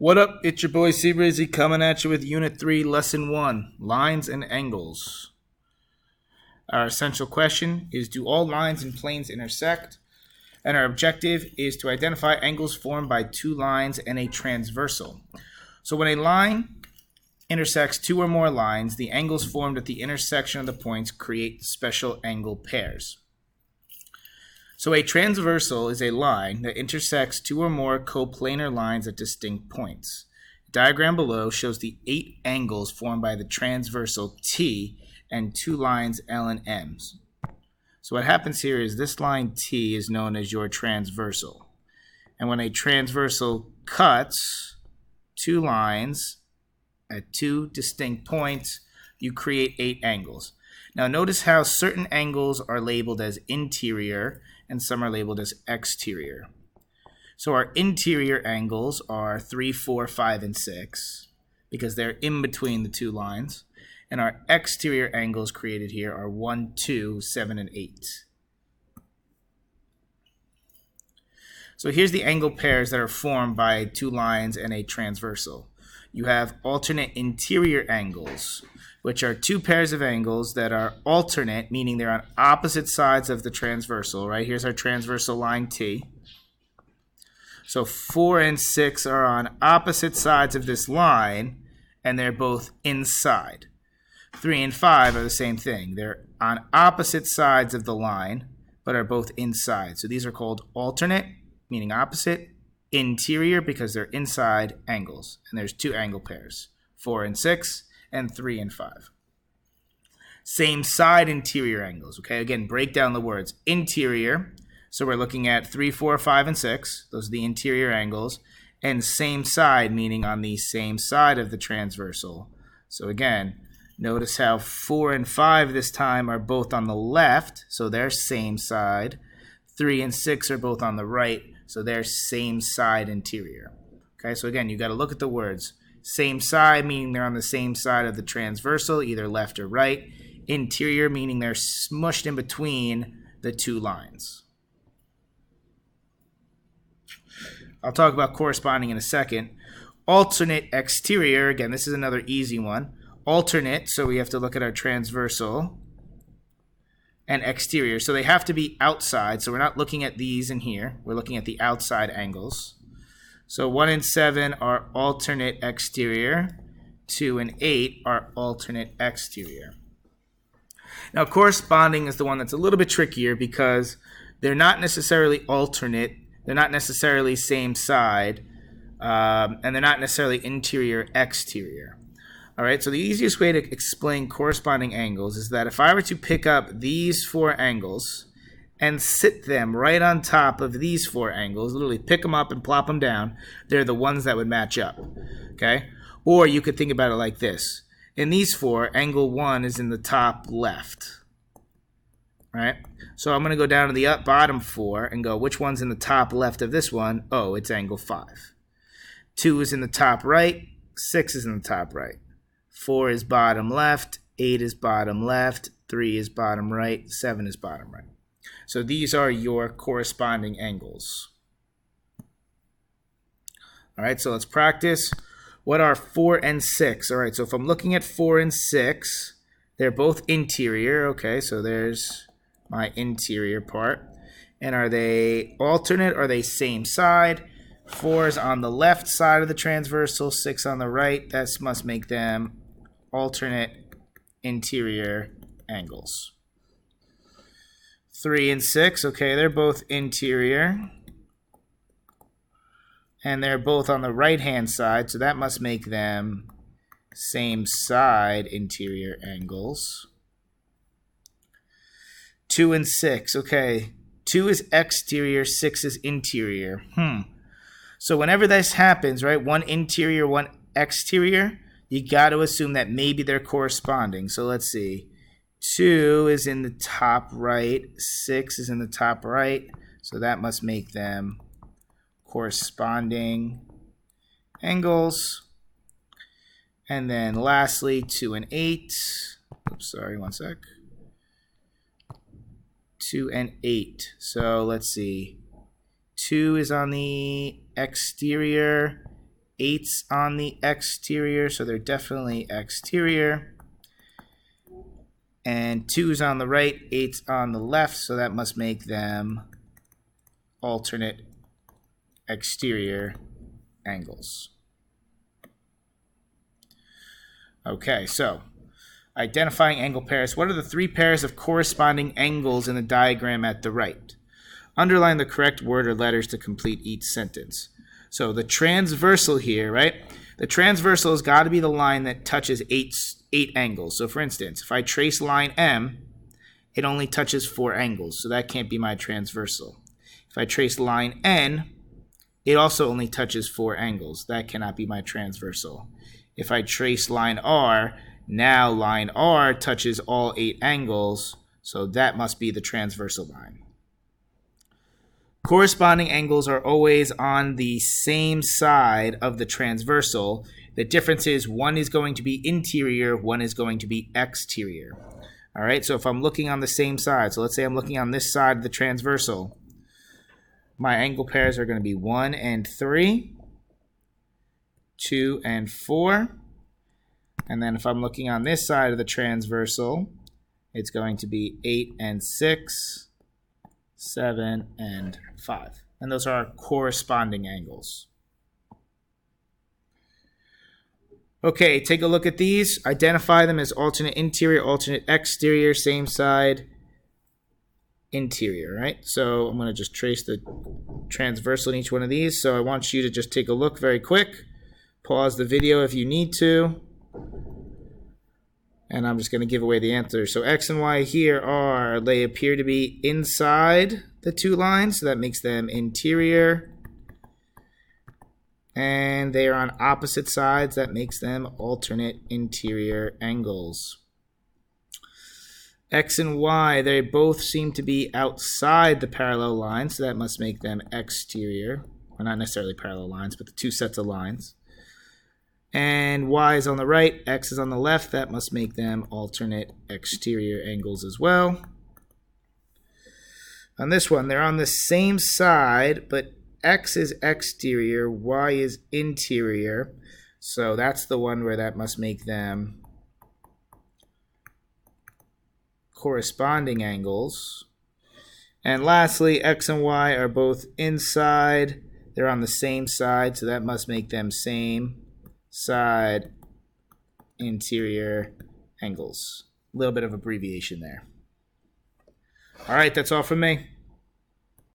What up? It's your boy C-Brizzy coming at you with Unit 3, Lesson 1, Lines and Angles. Our essential question is, do all lines and planes intersect? And our objective is to identify angles formed by two lines and a transversal. So when a line intersects two or more lines, the angles formed at the intersection of the points create special angle pairs. So a transversal is a line that intersects two or more coplanar lines at distinct points. The diagram below shows the 8 angles formed by the transversal T and two lines L and M. So what happens here is this line T is known as your transversal. And when a transversal cuts two lines at two distinct points, you create 8 angles. Now notice how certain angles are labeled as interior and some are labeled as exterior. So our interior angles are 3, 4, 5, and 6 because they're in between the two lines. And our exterior angles created here are 1, 2, 7, and 8. So here's the angle pairs that are formed by two lines and a transversal. You have alternate interior angles, which are two pairs of angles that are alternate, meaning they're on opposite sides of the transversal, right? Here's our transversal line T. So 4 and 6 are on opposite sides of this line, and they're both inside. 3 and 5 are the same thing. They're on opposite sides of the line, but are both inside. So these are called alternate, meaning opposite, interior, because they're inside angles. And there's two angle pairs, 4 and 6, and 3 and 5. Same side interior angles, okay? Again, break down the words. Interior, so we're looking at 3, 4, 5, and 6. Those are the interior angles. And same side, meaning on the same side of the transversal. So again, notice how 4 and 5 this time are both on the left, so they're same side. 3 and 6 are both on the right, so they're same side interior. Okay, so again, you got to look at the words. Same side, meaning they're on the same side of the transversal, either left or right. Interior, meaning they're smushed in between the two lines. I'll talk about corresponding in a second. Alternate exterior, again, this is another easy one. Alternate, so we have to look at our transversal, and exterior. So they have to be outside, so we're not looking at these in here. We're looking at the outside angles. So 1 and 7 are alternate exterior. 2 and 8 are alternate exterior. Now, corresponding is the one that's a little bit trickier because they're not necessarily alternate. They're not necessarily same side. And they're not necessarily interior, exterior. All right, so the easiest way to explain corresponding angles is that if I were to pick up these 4 angles and sit them right on top of these 4 angles, literally pick them up and plop them down, they're the ones that would match up, okay? Or you could think about it like this. In these 4, angle 1 is in the top left, right? So I'm going to go down to the bottom 4 and go, which one's in the top left of this one? Oh, it's angle 5. 2 is in the top right, 6 is in the top right. 4 is bottom left, 8 is bottom left, 3 is bottom right, 7 is bottom right. So these are your corresponding angles. All right, so let's practice. What are 4 and 6? All right, so if I'm looking at 4 and 6, they're both interior. Okay, so there's my interior part. And are they alternate? Are they same side? 4 is on the left side of the transversal, 6 on the right. That must make them alternate interior angles. 3 and 6, okay, they're both interior. And they're both on the right-hand side, so that must make them same side interior angles. 2 and 6, okay. 2 is exterior, 6 is interior. So whenever this happens, right, one interior, one exterior, you got to assume that maybe they're corresponding. So let's see. 2 is in the top right. 6 is in the top right. So that must make them corresponding angles. And then lastly, 2 and 8. Oops, sorry, one sec. 2 and 8. So let's see. 2 is on the exterior. 8's on the exterior, so they're definitely exterior. And 2's on the right, 8's on the left, so that must make them alternate exterior angles. Okay, so identifying angle pairs. What are the 3 pairs of corresponding angles in the diagram at the right? Underline the correct word or letters to complete each sentence. So the transversal here, right? The transversal has got to be the line that touches 8 angles. So for instance, if I trace line M, it only touches 4 angles, so that can't be my transversal. If I trace line N, it also only touches 4 angles. That cannot be my transversal. If I trace line R, now line R touches all 8 angles, so that must be the transversal line. Corresponding angles are always on the same side of the transversal. The difference is one is going to be interior, one is going to be exterior. All right, so if I'm looking on the same side, so let's say I'm looking on this side of the transversal, my angle pairs are going to be 1 and 3, 2 and 4. And then if I'm looking on this side of the transversal, it's going to be 8 and 6, 7 and 5. And those are our corresponding angles. Okay, take a look at these. Identify them as alternate interior, alternate exterior, same side, interior, right? So I'm going to just trace the transversal in each one of these. So I want you to just take a look very quick. Pause the video if you need to. And I'm just going to give away the answer. So X and Y here they appear to be inside the 2 lines, so that makes them interior. And they are on opposite sides, that makes them alternate interior angles. X and Y, they both seem to be outside the parallel lines, so that must make them exterior. Well, not necessarily parallel lines, but the 2 sets of lines. And Y is on the right, X is on the left. That must make them alternate exterior angles as well. On this one, they're on the same side, but X is exterior, Y is interior. So that's the one where that must make them corresponding angles. And lastly, X and Y are both inside. They're on the same side, so that must make them same side interior angles. A little bit of abbreviation there. All right, that's all from me.